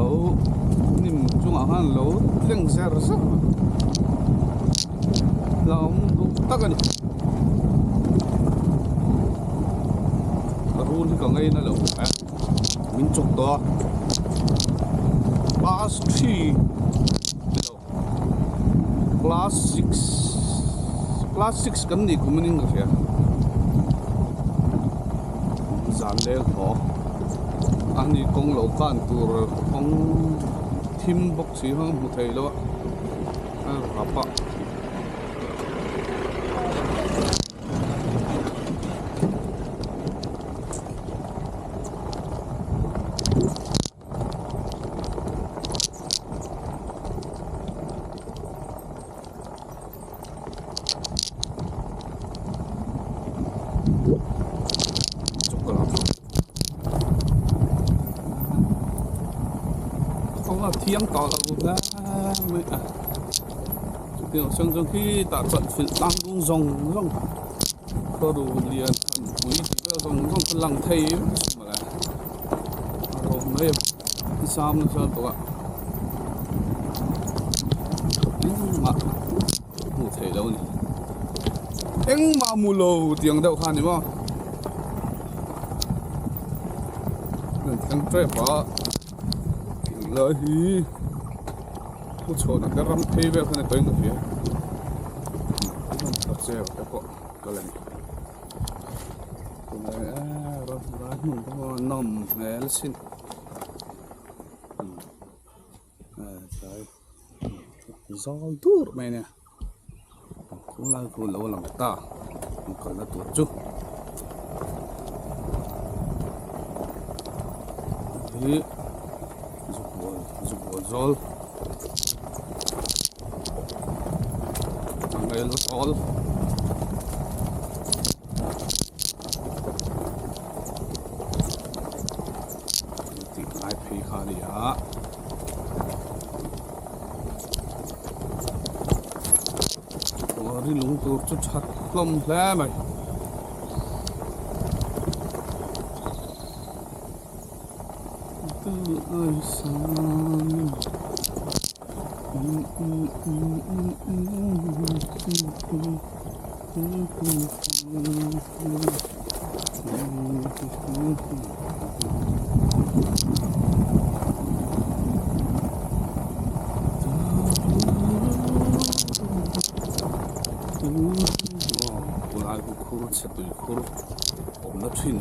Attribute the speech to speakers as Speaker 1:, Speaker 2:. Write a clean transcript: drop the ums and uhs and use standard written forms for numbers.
Speaker 1: lẩu niềm chung ảo han lẩu leng xe rất lẩu tắc anh run thì còn ngay nó lẩu mình chụp to class 3 class 6 kan ni kumaning ka zan le ho ani kong lo kan tur kong thim bok si ha mu thei lo a pa thiêm tỏ ra mới kiểu sang trong khi ta chọn phiền tăng cũng rồng có đủ liền quý rồng phân lăng thay mà là rồng này sao nó sao tụi mà một thể đâu nhỉ anh mà mù lồ tiếng đâu khan đúng không thằng trai bỏ lời hi cô chỗ nó cái rắm thay về cái này tới người phía không tập xe cái bộ cái này cái này rồi mình có nằm này là xin trời gió tuột mày nè cũng là cô lâu làm ta còn là tuột chút thì Zol Angel Zol Tik nai phi kha dia Ori lung tur chu chat lom hle mai ơi sang cô lại cô chết tôi cô ôm nó thuyền